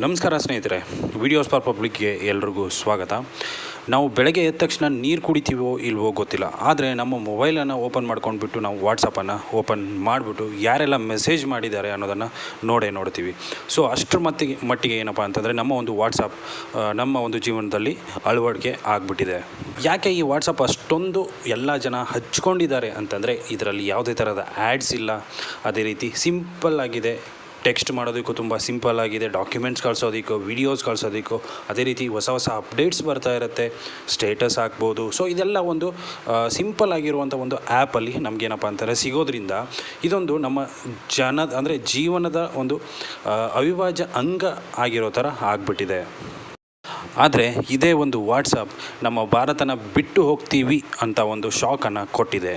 ನಮಸ್ಕಾರ ಸ್ನೇಹಿತರೆ, videos for ಪಬ್ಲಿಕ್ಗೆ ಎಲ್ರಿಗೂ ಸ್ವಾಗತ. ನಾವು ಬೆಳಗ್ಗೆ ಎದ್ದ ತಕ್ಷಣ ನೀರು ಕುಡಿತೀವೋ ಇಲ್ವೋ ಗೊತ್ತಿಲ್ಲ, ಆದರೆ ನಮ್ಮ ಮೊಬೈಲನ್ನು ಓಪನ್ ಮಾಡ್ಕೊಂಡ್ಬಿಟ್ಟು ನಾವು ವಾಟ್ಸಪ್ಪನ್ನು ಓಪನ್ ಮಾಡಿಬಿಟ್ಟು ಯಾರೆಲ್ಲ ಮೆಸೇಜ್ ಮಾಡಿದ್ದಾರೆ ಅನ್ನೋದನ್ನು ನೋಡ್ತೀವಿ. ಸೊ ಅಷ್ಟರ ಮಟ್ಟಿಗೆ ಏನಪ್ಪ ಅಂತಂದರೆ ನಮ್ಮ ಒಂದು ವಾಟ್ಸಪ್ ನಮ್ಮ ಒಂದು ಜೀವನದಲ್ಲಿ ಅಳವಡಿಕೆ ಆಗಿಬಿಟ್ಟಿದೆ. ಯಾಕೆ ಈ ವಾಟ್ಸಪ್ ಅಷ್ಟೊಂದು ಎಲ್ಲ ಜನ ಹಚ್ಕೊಂಡಿದ್ದಾರೆ ಅಂತಂದರೆ ಇದರಲ್ಲಿ ಯಾವುದೇ ಥರದ ಆ್ಯಡ್ಸ್ ಇಲ್ಲ, ಅದೇ ರೀತಿ ಸಿಂಪಲ್ ಆಗಿದೆ, ಟೆಕ್ಸ್ಟ್ ಮಾಡೋದಕ್ಕೂ ತುಂಬ ಸಿಂಪಲ್ ಆಗಿದೆ, ಡಾಕ್ಯುಮೆಂಟ್ಸ್ ಕಳಿಸೋದಕ್ಕೂ, ವೀಡಿಯೋಸ್ ಕಳಿಸೋದಕ್ಕೂ, ಅದೇ ರೀತಿ ಹೊಸ ಅಪ್ಡೇಟ್ಸ್ ಬರ್ತಾ ಇರುತ್ತೆ, ಸ್ಟೇಟಸ್ ಹಾಕ್ಬೋದು. ಸೊ ಇದೆಲ್ಲ ಒಂದು ಸಿಂಪಲ್ ಆಗಿರುವಂಥ ಒಂದು ಆ್ಯಪಲ್ಲಿ ನಮಗೇನಪ್ಪ ಅಂತಾರೆ ಸಿಗೋದ್ರಿಂದ ಇದೊಂದು ನಮ್ಮ ಜೀವನದ ಒಂದು ಅವಿಭಾಜ್ಯ ಅಂಗ ಆಗಿರೋ ಥರ ಆಗಿಬಿಟ್ಟಿದೆ. ಆದರೆ ಇದೇ ಒಂದು ವಾಟ್ಸಪ್ ನಮ್ಮ ಭಾರತನ ಬಿಟ್ಟು ಹೋಗ್ತೀವಿ ಅಂತ ಒಂದು ಶಾಕನ್ನು ಕೊಟ್ಟಿದೆ.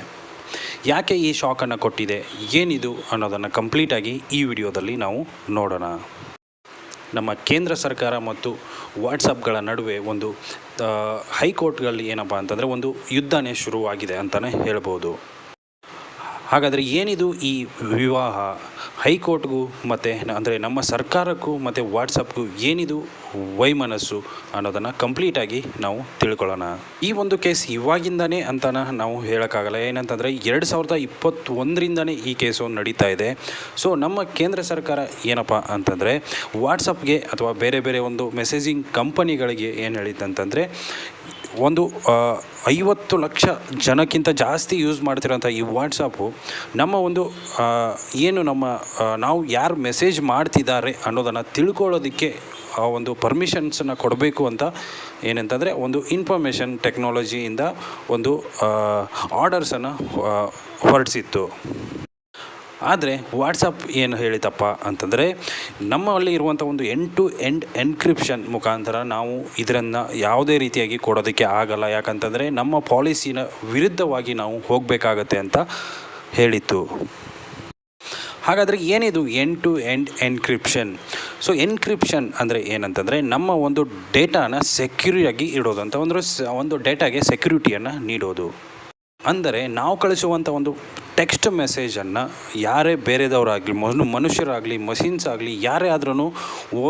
ಯಾಕೆ ಈ ಶಾಕನ್ನು ಕೊಟ್ಟಿದೆ, ಏನಿದು ಅನ್ನೋದನ್ನು ಕಂಪ್ಲೀಟಾಗಿ ಈ ವಿಡಿಯೋದಲ್ಲಿ ನಾವು ನೋಡೋಣ. ನಮ್ಮ ಕೇಂದ್ರ ಸರ್ಕಾರ ಮತ್ತು ವಾಟ್ಸಪ್ಗಳ ನಡುವೆ ಒಂದು ಹೈಕೋರ್ಟ್ಗಳಲ್ಲಿ ಏನಪ್ಪ ಅಂತಂದರೆ ಒಂದು ಯುದ್ಧನೇ ಶುರುವಾಗಿದೆ ಅಂತಲೇ ಹೇಳ್ಬೋದು. ಹಾಗಾದರೆ ಏನಿದು ಈ ವಿವಾಹ, ಹೈಕೋರ್ಟ್ಗೂ ಮತ್ತು ಅಂದರೆ ನಮ್ಮ ಸರ್ಕಾರಕ್ಕೂ ಮತ್ತು ವಾಟ್ಸಪ್ಗೂ ಏನಿದು ವೈಮನಸ್ಸು ಅನ್ನೋದನ್ನು ಕಂಪ್ಲೀಟಾಗಿ ನಾವು ತಿಳ್ಕೊಳ್ಳೋಣ. ಈ ಒಂದು ಕೇಸ್ ಇವಾಗಿಂದನೇ ಅಂತ ನಾವು ಹೇಳೋಕ್ಕಾಗಲ್ಲ. ಏನಂತಂದರೆ 2021ರಿಂದನೇ ಈ ಕೇಸು ನಡೀತಾ ಇದೆ. ಸೊ ನಮ್ಮ ಕೇಂದ್ರ ಸರ್ಕಾರ ಏನಪ್ಪ ಅಂತಂದರೆ ವಾಟ್ಸಪ್ಗೆ ಅಥವಾ ಬೇರೆ ಬೇರೆ ಒಂದು ಮೆಸೇಜಿಂಗ್ ಕಂಪನಿಗಳಿಗೆ ಏನು ಹೇಳಿತ್ತಂತಂದರೆ ಒಂದು 50 ಲಕ್ಷ ಜನಕ್ಕಿಂತ ಜಾಸ್ತಿ ಯೂಸ್ ಮಾಡ್ತಿರೋಂಥ ಈ ವಾಟ್ಸಪ್ಪು ನಮ್ಮ ಒಂದು ನಾವು ಯಾರು ಮೆಸೇಜ್ ಮಾಡ್ತಿದ್ದಾರೆ ಅನ್ನೋದನ್ನು ತಿಳ್ಕೊಳ್ಳೋದಕ್ಕೆ ಒಂದು ಪರ್ಮಿಷನ್ಸನ್ನು ಕೊಡಬೇಕು ಅಂತ ಏನಂತಂದರೆ ಒಂದು ಇನ್ಫಾರ್ಮೇಷನ್ ಟೆಕ್ನಾಲಜಿಯಿಂದ ಒಂದು ಆರ್ಡರ್ಸನ್ನು ಹೊರಡಿಸಿತ್ತು. ಆದರೆ ವಾಟ್ಸಪ್ ಏನು ಹೇಳಿತಪ್ಪ ಅಂತಂದರೆ ನಮ್ಮಲ್ಲಿ ಇರುವಂಥ ಒಂದು ಎಂಡ್ ಟು ಎಂಡ್ ಎನ್ಕ್ರಿಪ್ಷನ್ ಮುಖಾಂತರ ನಾವು ಇದನ್ನು ಯಾವುದೇ ರೀತಿಯಾಗಿ ಕೊಡೋದಕ್ಕೆ ಆಗಲ್ಲ, ಯಾಕಂತಂದರೆ ನಮ್ಮ ಪಾಲಿಸಿನ ವಿರುದ್ಧವಾಗಿ ನಾವು ಹೋಗಬೇಕಾಗತ್ತೆ ಅಂತ ಹೇಳಿತ್ತು. ಹಾಗಾದರೆ ಏನಿದು end to end encryption? So encryption ಅಂದರೆ ಏನಂತಂದರೆ ನಮ್ಮ ಒಂದು ಡೇಟಾನ ಸೆಕ್ಯೂರಿಯಾಗಿ ಇಡೋದು ಅಂತ, ಒಂದು ಡೇಟಾಗೆ ಸೆಕ್ಯೂರಿಟಿಯನ್ನು ನೀಡೋದು. ಅಂದರೆ ನಾವು ಕಳಿಸುವಂಥ ಒಂದು ಟೆಕ್ಸ್ಟ್ ಮೆಸೇಜನ್ನು ಯಾರೇ ಬೇರೆದವರಾಗಲಿ, ಮನುಷ್ಯರಾಗಲಿ, ಮಷಿನ್ಸ್ ಆಗಲಿ, ಯಾರೇ ಆದ್ರೂ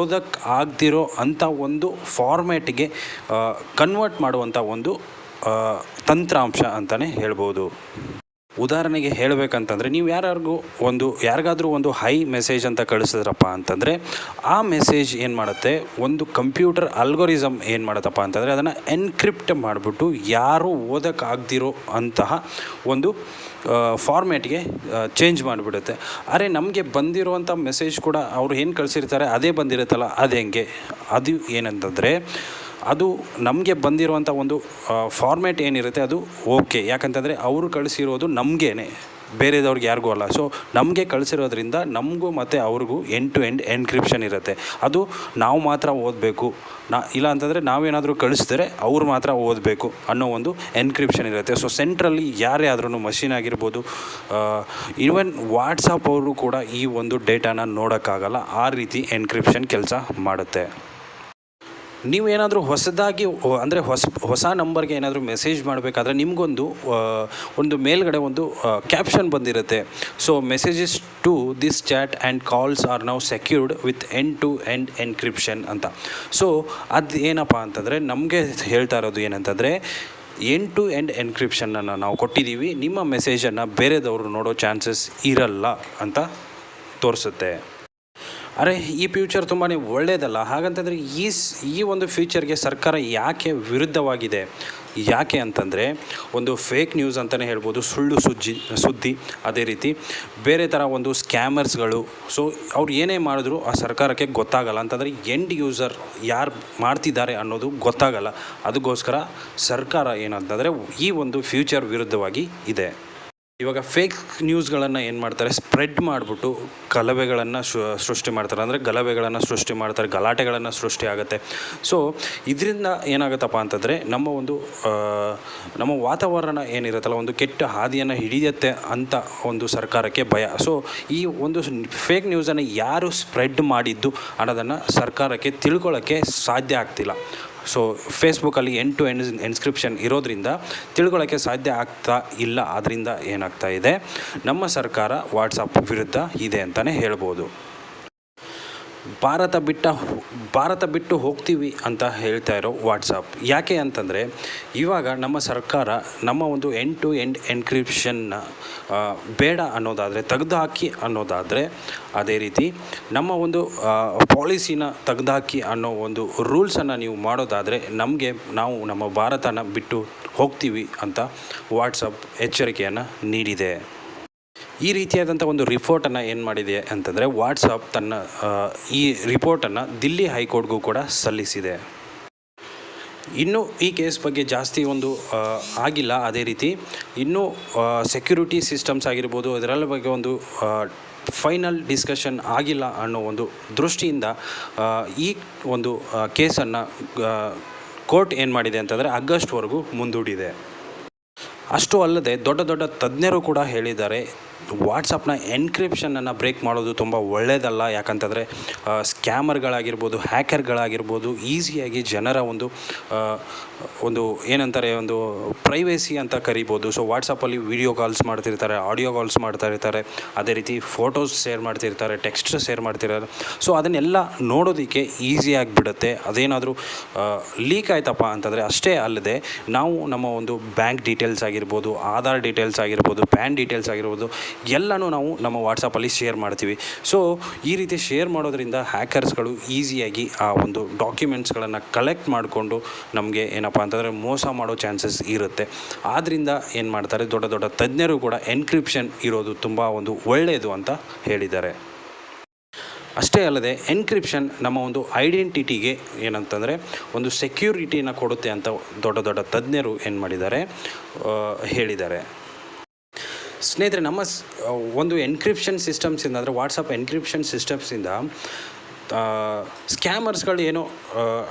ಓದಕ್ಕೆ ಆಗದಿರೋ ಅಂಥ ಒಂದು ಫಾರ್ಮ್ಯಾಟಿಗೆ ಕನ್ವರ್ಟ್ ಮಾಡುವಂಥ ಒಂದು ತಂತ್ರಾಂಶ ಅಂತಲೇ ಹೇಳ್ಬೋದು. ಉದಾಹರಣೆಗೆ ಹೇಳಬೇಕಂತಂದರೆ ನೀವು ಯಾರಿಗಾದ್ರೂ ಒಂದು ಹೈ ಮೆಸೇಜ್ ಅಂತ ಕಳಿಸಿದ್ರಪ್ಪ ಅಂತಂದರೆ ಆ ಮೆಸೇಜ್ ಏನು ಮಾಡುತ್ತೆ, ಒಂದು ಕಂಪ್ಯೂಟರ್ ಅಲ್ಗೋರಿಸಮ್ ಏನು ಮಾಡುತ್ತಪ್ಪ ಅಂತಂದರೆ ಅದನ್ನು ಎನ್ಕ್ರಿಪ್ಟ್ ಮಾಡಿಬಿಟ್ಟು ಯಾರೂ ಓದೋಕ್ಕಾಗದಿರೋ ಅಂತಹ ಒಂದು ಫಾರ್ಮ್ಯಾಟ್ಗೆ ಚೇಂಜ್ ಮಾಡಿಬಿಡುತ್ತೆ. ಅರೆ ನಮಗೆ ಬಂದಿರುವಂಥ ಮೆಸೇಜ್ ಕೂಡ ಅವರು ಏನು ಕಳಿಸಿರ್ತಾರೆ ಅದೇ ಬಂದಿರುತ್ತಲ್ಲ, ಅದು ಹೆಂಗೆ? ಅದು ಏನಂತಂದರೆ ಅದು ನಮಗೆ ಬಂದಿರುವಂಥ ಒಂದು ಫಾರ್ಮ್ಯಾಟ್ ಏನಿರುತ್ತೆ ಅದು ಓಕೆ, ಯಾಕಂತಂದರೆ ಅವರು ಕಳಿಸಿರೋದು ನಮಗೇನೆ, ಬೇರೆದವ್ರಿಗೆ ಯಾರಿಗೂ ಅಲ್ಲ. ಸೊ ನಮಗೆ ಕಳಿಸಿರೋದ್ರಿಂದ ನಮಗೂ ಮತ್ತು ಅವ್ರಿಗೂ ಎಂಡ್ ಟು ಎಂಡ್ ಎನ್ಕ್ರಿಪ್ಷನ್ ಇರುತ್ತೆ. ಅದು ನಾವು ಮಾತ್ರ ಓದಬೇಕು, ಇಲ್ಲ ಅಂತಂದರೆ ನಾವೇನಾದರೂ ಕಳಿಸಿದ್ರೆ ಅವ್ರು ಮಾತ್ರ ಓದಬೇಕು ಅನ್ನೋ ಒಂದು ಎನ್ಕ್ರಿಪ್ಷನ್ ಇರುತ್ತೆ. ಸೊ ಸೆಂಟ್ರಲ್ಲಿ ಯಾರೇ ಆದ್ರೂ ಮಷಿನ್ ಆಗಿರ್ಬೋದು, ಈವನ್ ವಾಟ್ಸಪ್ ಅವರು ಕೂಡ ಈ ಒಂದು ಡೇಟಾನ ನೋಡೋಕ್ಕಾಗಲ್ಲ, ಆ ರೀತಿ ಎನ್ಕ್ರಿಪ್ಷನ್ ಕೆಲಸ ಮಾಡುತ್ತೆ. ನೀವೇನಾದರೂ ಹೊಸದಾಗಿ ಅಂದರೆ ಹೊಸ ನಂಬರ್ಗೆ ಏನಾದರೂ ಮೆಸೇಜ್ ಮಾಡಬೇಕಾದ್ರೆ ನಿಮಗೊಂದು ಮೇಲ್ಗಡೆ ಒಂದು ಕ್ಯಾಪ್ಷನ್ ಬಂದಿರುತ್ತೆ. So messages to this chat and calls are now secured with end to end encryption ಅಂತ. ಸೊ ಅದು ಏನಪ್ಪ ಅಂತಂದರೆ ನಮಗೆ ಹೇಳ್ತಾ ಇರೋದು ಏನಂತಂದರೆ ಎಂಡ್ ಟು ಎಂಡ್ ಎನ್ಕ್ರಿಪ್ಷನನ್ನು ನಾವು ಕೊಟ್ಟಿದ್ದೀವಿ, ನಿಮ್ಮ ಮೆಸೇಜನ್ನು ಬೇರೆದವರು ನೋಡೋ ಚಾನ್ಸಸ್ ಇರಲ್ಲ ಅಂತ ತೋರಿಸುತ್ತೆ. ಅರೆ ಈ ಫ್ಯೂಚರ್ ತುಂಬಾ ಒಳ್ಳೆಯದಲ್ಲ. ಹಾಗಂತಂದರೆ ಈ ಒಂದು ಫ್ಯೂಚರ್ಗೆ ಸರ್ಕಾರ ಯಾಕೆ ವಿರುದ್ಧವಾಗಿದೆ? ಯಾಕೆ ಅಂತಂದರೆ ಒಂದು ಫೇಕ್ ನ್ಯೂಸ್ ಅಂತಲೇ ಹೇಳ್ಬೋದು, ಸುಳ್ಳು ಸುದ್ದಿ, ಅದೇ ರೀತಿ ಬೇರೆ ಥರ ಒಂದು ಸ್ಕ್ಯಾಮರ್ಸ್ಗಳು. ಸೊ ಅವ್ರು ಏನೇ ಮಾಡಿದ್ರು ಆ ಸರ್ಕಾರಕ್ಕೆ ಗೊತ್ತಾಗಲ್ಲ, ಅಂತಂದರೆ ಎಂಡ್ ಯೂಸರ್ ಯಾರು ಮಾಡ್ತಿದ್ದಾರೆ ಅನ್ನೋದು ಗೊತ್ತಾಗಲ್ಲ. ಅದಕ್ಕೋಸ್ಕರ ಸರ್ಕಾರ ಏನಂತಂದರೆ ಈ ಒಂದು ಫ್ಯೂಚರ್ ವಿರುದ್ಧವಾಗಿ ಇದೆ. ಇವಾಗ ಫೇಕ್ ನ್ಯೂಸ್ಗಳನ್ನು ಏನು ಮಾಡ್ತಾರೆ, ಸ್ಪ್ರೆಡ್ ಮಾಡಿಬಿಟ್ಟು ಗಲಭೆಗಳನ್ನು ಸೃಷ್ಟಿ ಮಾಡ್ತಾರೆ, ಅಂದರೆ ಗಲಾಟೆಗಳನ್ನು ಸೃಷ್ಟಿ ಆಗುತ್ತೆ. ಸೊ ಇದರಿಂದ ಏನಾಗುತ್ತಪ್ಪ ಅಂತಂದರೆ ನಮ್ಮ ವಾತಾವರಣ ಏನಿರುತ್ತಲ್ಲ ಒಂದು ಕೆಟ್ಟ ಹಾದಿಯನ್ನು ಹಿಡಿಯುತ್ತೆ ಅಂತ ಒಂದು ಸರ್ಕಾರಕ್ಕೆ ಭಯ. ಸೊ ಈ ಒಂದು ಫೇಕ್ ನ್ಯೂಸನ್ನು ಯಾರು ಸ್ಪ್ರೆಡ್ ಮಾಡಿದ್ದು ಅನ್ನೋದನ್ನು ಸರ್ಕಾರಕ್ಕೆ ತಿಳ್ಕೊಳ್ಳೋಕ್ಕೆ ಸಾಧ್ಯ ಆಗ್ತಿಲ್ಲ. ಸೊ ಫೇಸ್ಬುಕ್ಕಲ್ಲಿ ಎಂಡ್ ಟು ಎಂಡ್ ಎನ್ಕ್ರಿಪ್ಷನ್ ಇರೋದ್ರಿಂದ ತಿಳ್ಕೊಳ್ಳೋಕ್ಕೆ ಸಾಧ್ಯ ಆಗ್ತಾ ಇಲ್ಲ. ಅದರಿಂದ ಏನಾಗ್ತಾ ಇದೆ, ನಮ್ಮ ಸರ್ಕಾರ ವಾಟ್ಸಪ್ ವಿರುದ್ಧ ಇದೆ ಅಂತಲೇ ಹೇಳ್ಬೋದು. ಭಾರತ ಬಿಟ್ಟು ಹೋಗ್ತೀವಿ ಅಂತ ಹೇಳ್ತಾ ಇರೋ ವಾಟ್ಸಪ್. ಯಾಕೆ ಅಂತಂದರೆ ಇವಾಗ ನಮ್ಮ ಸರ್ಕಾರ ನಮ್ಮ ಒಂದು ಎಂಡ್ ಟು ಎಂಡ್ ಎನ್ಕ್ರಿಪ್ಷನ್ನ ಬೇಡ ಅನ್ನೋದಾದರೆ, ತೆಗೆದುಹಾಕಿ ಅನ್ನೋದಾದರೆ, ಅದೇ ರೀತಿ ನಮ್ಮ ಒಂದು ಪಾಲಿಸಿನ ತೆಗೆದುಹಾಕಿ ಅನ್ನೋ ಒಂದು ರೂಲ್ಸನ್ನು ನೀವು ಮಾಡೋದಾದರೆ ನಾವು ನಮ್ಮ ಭಾರತನ ಬಿಟ್ಟು ಹೋಗ್ತೀವಿ ಅಂತ ವಾಟ್ಸಪ್ ಎಚ್ಚರಿಕೆಯನ್ನು ನೀಡಿದೆ. ಈ ರೀತಿಯಾದಂಥ ಒಂದು ರಿಪೋರ್ಟನ್ನು ಏನು ಮಾಡಿದೆ ಅಂತಂದರೆ ವಾಟ್ಸಪ್ ತನ್ನ ಈ ರಿಪೋರ್ಟನ್ನು ದಿಲ್ಲಿ ಹೈಕೋರ್ಟ್ಗೂ ಕೂಡ ಸಲ್ಲಿಸಿದೆ. ಇನ್ನೂ ಈ ಕೇಸ್ ಬಗ್ಗೆ ಜಾಸ್ತಿ ಒಂದು ಆಗಿಲ್ಲ. ಅದೇ ರೀತಿ ಇನ್ನೂ ಸೆಕ್ಯೂರಿಟಿ ಸಿಸ್ಟಮ್ಸ್ ಆಗಿರ್ಬೋದು, ಅದರ ಬಗ್ಗೆ ಒಂದು ಫೈನಲ್ ಡಿಸ್ಕಷನ್ ಆಗಿಲ್ಲ ಅನ್ನೋ ಒಂದು ದೃಷ್ಟಿಯಿಂದ ಈ ಒಂದು ಕೇಸನ್ನು ಕೋರ್ಟ್ ಏನು ಮಾಡಿದೆ ಅಂತಂದರೆ ಆಗಸ್ಟ್ವರೆಗೂ ಮುಂದೂಡಿದೆ. ಅಷ್ಟು ಅಲ್ಲದೆ ದೊಡ್ಡ ತಜ್ಞರು ಕೂಡ ಹೇಳಿದ್ದಾರೆ ವಾಟ್ಸಪ್ನ ಎನ್ಕ್ರಿಪ್ಷನನ್ನು ಬ್ರೇಕ್ ಮಾಡೋದು ತುಂಬ ಒಳ್ಳೆಯದಲ್ಲ. ಯಾಕಂತಂದರೆ ಸ್ಕ್ಯಾಮರ್ಗಳಾಗಿರ್ಬೋದು, ಹ್ಯಾಕರ್ಗಳಾಗಿರ್ಬೋದು ಈಸಿಯಾಗಿ ಜನರ ಒಂದು ಏನಂತಾರೆ, ಒಂದು ಪ್ರೈವೇಸಿ ಅಂತ ಕರಿಬೋದು. ಸೊ ವಾಟ್ಸಪ್ಪಲ್ಲಿ ವೀಡಿಯೋ ಕಾಲ್ಸ್ ಮಾಡ್ತಿರ್ತಾರೆ, ಆಡಿಯೋ ಕಾಲ್ಸ್ ಮಾಡ್ತಾ ಇರ್ತಾರೆ, ಅದೇ ರೀತಿ ಫೋಟೋಸ್ ಶೇರ್ ಮಾಡ್ತಿರ್ತಾರೆ, ಟೆಕ್ಸ್ಟ್ ಶೇರ್ ಮಾಡ್ತಿರ್ತಾರೆ. ಸೊ ಅದನ್ನೆಲ್ಲ ನೋಡೋದಕ್ಕೆ ಈಸಿಯಾಗಿ ಬಿಡುತ್ತೆ. ಅದೇನಾದರೂ ಲೀಕ್ ಆಯ್ತಪ್ಪ ಅಂತಂದರೆ ಅಷ್ಟೇ ಅಲ್ಲದೆ ನಾವು ನಮ್ಮ ಒಂದು ಬ್ಯಾಂಕ್ ಡೀಟೇಲ್ಸ್ ಆಗಿರ್ಬೋದು, ಆಧಾರ್ ಡೀಟೇಲ್ಸ್ ಆಗಿರ್ಬೋದು, ಪ್ಯಾನ್ ಡೀಟೇಲ್ಸ್ ಆಗಿರ್ಬೋದು ಎಲ್ಲನೂ ನಾವು ನಮ್ಮ ವಾಟ್ಸಪ್ಪಲ್ಲಿ ಶೇರ್ ಮಾಡ್ತೀವಿ. ಸೊ ಈ ರೀತಿ ಶೇರ್ ಮಾಡೋದ್ರಿಂದ ಹ್ಯಾಕರ್ಸ್ಗಳು ಈಸಿಯಾಗಿ ಆ ಒಂದು ಡಾಕ್ಯುಮೆಂಟ್ಸ್ಗಳನ್ನು ಕಲೆಕ್ಟ್ ಮಾಡಿಕೊಂಡು ನಮಗೆ ಏನಪ್ಪ ಅಂತಂದರೆ ಮೋಸ ಮಾಡೋ ಚಾನ್ಸಸ್ ಇರುತ್ತೆ. ಆದ್ದರಿಂದ ಏನು ಮಾಡ್ತಾರೆ, ದೊಡ್ಡ ತಜ್ಞರು ಕೂಡ ಎನ್ಕ್ರಿಪ್ಷನ್ ಇರೋದು ತುಂಬ ಒಂದು ಒಳ್ಳೆಯದು ಅಂತ ಹೇಳಿದ್ದಾರೆ. ಅಷ್ಟೇ ಅಲ್ಲದೆ ಎನ್ಕ್ರಿಪ್ಷನ್ ನಮ್ಮ ಒಂದು ಐಡೆಂಟಿಟಿಗೆ ಏನಂತಂದರೆ ಒಂದು ಸೆಕ್ಯೂರಿಟಿನ ಕೊಡುತ್ತೆ ಅಂತ ದೊಡ್ಡ ತಜ್ಞರು ಏನು ಮಾಡಿದ್ದಾರೆ, ಹೇಳಿದ್ದಾರೆ. ಸ್ನೇಹಿತರೆ, ನಮ್ಮ ಒಂದು ಎನ್ಕ್ರಿಪ್ಷನ್ ಸಿಸ್ಟಮ್ಸಿಂದ ಅಂದರೆ ವಾಟ್ಸಪ್ ಎನ್ಕ್ರಿಪ್ಷನ್ ಸಿಸ್ಟಮ್ಸಿಂದ ಸ್ಕ್ಯಾಮರ್ಸ್ಗಳು ಏನೋ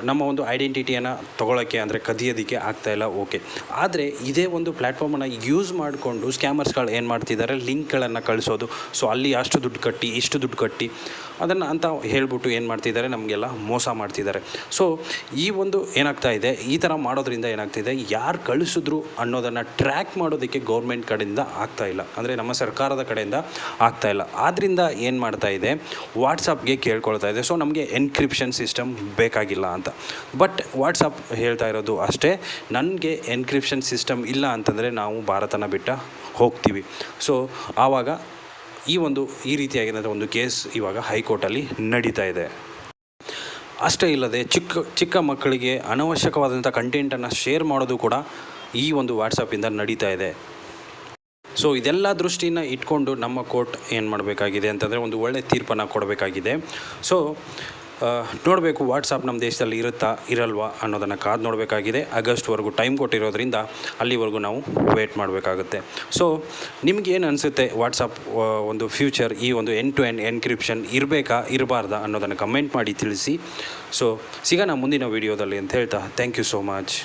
ನಮ್ಮ ಒಂದು ಐಡೆಂಟಿಟಿಯನ್ನು ತೊಗೊಳಕ್ಕೆ ಅಂದರೆ ಕದಿಯೋದಕ್ಕೆ ಆಗ್ತಾಯಿಲ್ಲ, ಓಕೆ. ಆದರೆ ಇದೇ ಒಂದು ಪ್ಲ್ಯಾಟ್ಫಾರ್ಮನ್ನು ಯೂಸ್ ಮಾಡಿಕೊಂಡು ಸ್ಕ್ಯಾಮರ್ಸ್ಗಳು ಏನು ಮಾಡ್ತಿದ್ದಾರೆ, ಲಿಂಕ್ಗಳನ್ನು ಕಳಿಸೋದು. ಸೊ ಅಲ್ಲಿ ಅಷ್ಟು ದುಡ್ಡು ಕಟ್ಟಿ, ಇಷ್ಟು ದುಡ್ಡು ಕಟ್ಟಿ ಅದನ್ನು ಅಂತ ಹೇಳ್ಬಿಟ್ಟು ಏನು ಮಾಡ್ತಿದ್ದಾರೆ, ನಮಗೆಲ್ಲ ಮೋಸ ಮಾಡ್ತಿದ್ದಾರೆ. ಸೊ ಈ ಒಂದು ಏನಾಗ್ತಾ ಇದೆ, ಈ ಥರ ಮಾಡೋದ್ರಿಂದ ಏನಾಗ್ತಿದೆ, ಯಾರು ಕಳಿಸಿದ್ರು ಅನ್ನೋದನ್ನು ಟ್ರ್ಯಾಕ್ ಮಾಡೋದಕ್ಕೆ ಗೌರ್ಮೆಂಟ್ ಕಡೆಯಿಂದ ಆಗ್ತಾಯಿಲ್ಲ, ಅಂದರೆ ನಮ್ಮ ಸರ್ಕಾರದ ಕಡೆಯಿಂದ ಆಗ್ತಾಯಿಲ್ಲ. ಆದ್ದರಿಂದ ಏನು ಮಾಡ್ತಾ ಇದೆ, ವಾಟ್ಸಪ್ಗೆ ಕೇಳ್ಕೊಳ್ತಾ ಇದೆ, ಸೊ ನಮಗೆ ಎನ್ಕ್ರಿಪ್ಷನ್ ಸಿಸ್ಟಮ್ ಬೇಕಾಗಿಲ್ಲ ಅಂತ. ಬಟ್ ವಾಟ್ಸಪ್ ಹೇಳ್ತಾ ಇರೋದು ಅಷ್ಟೇ, ನನಗೆ ಎನ್ಕ್ರಿಪ್ಷನ್ ಸಿಸ್ಟಮ್ ಇಲ್ಲ ಅಂತಂದರೆ ನಾವು ಭಾರತನ ಬಿಟ್ಟು ಹೋಗ್ತೀವಿ. ಸೊ ಆವಾಗ ಈ ರೀತಿಯಾಗಿರೋ ಒಂದು ಕೇಸ್ ಇವಾಗ ಹೈಕೋರ್ಟಲ್ಲಿ ನಡೀತಾ ಇದೆ. ಅಷ್ಟೇ ಇಲ್ಲದೆ ಚಿಕ್ಕ ಮಕ್ಕಳಿಗೆ ಅನವಶ್ಯಕವಾದಂಥ ಕಂಟೆಂಟನ್ನು ಶೇರ್ ಮಾಡೋದು ಕೂಡ ಈ ಒಂದು ವಾಟ್ಸಪ್ಪಿಂದ ನಡೀತಾ ಇದೆ. ಸೊ ಇದೆಲ್ಲ ದೃಷ್ಟಿನ ಇಟ್ಕೊಂಡು ನಮ್ಮ ಕೋರ್ಟ್ ಏನು ಮಾಡಬೇಕಾಗಿದೆ ಅಂತಂದರೆ ಒಂದು ಒಳ್ಳೆಯ ತೀರ್ಪನ್ನು ಕೊಡಬೇಕಾಗಿದೆ. ಸೊ ನೋಡಬೇಕು ವಾಟ್ಸಪ್ ನಮ್ಮ ದೇಶದಲ್ಲಿ ಇರಲ್ವಾ ಅನ್ನೋದನ್ನು ಕಾದು ನೋಡಬೇಕಾಗಿದೆ. ಆಗಸ್ಟ್ವರೆಗೂ ಟೈಮ್ ಕೊಟ್ಟಿರೋದ್ರಿಂದ ಅಲ್ಲಿವರೆಗೂ ನಾವು ವೇಟ್ ಮಾಡಬೇಕಾಗುತ್ತೆ. ಸೊ ನಿಮಗೇನು ಅನಿಸುತ್ತೆ, ವಾಟ್ಸಪ್ ಒಂದು ಫ್ಯೂಚರ್ ಈ ಒಂದು ಎಂಡ್ ಟು ಎಂಡ್ ಎನ್ಕ್ರಿಪ್ಷನ್ ಇರಬೇಕಾ ಇರಬಾರ್ದಾ ಅನ್ನೋದನ್ನು ಕಮೆಂಟ್ ಮಾಡಿ ತಿಳಿಸಿ. ಸೊ ಸಿಗೋಣ ಮುಂದಿನ ವೀಡಿಯೋದಲ್ಲಿ ಅಂತ ಹೇಳ್ತಾ ಥ್ಯಾಂಕ್ ಯು ಸೋ ಮಚ್.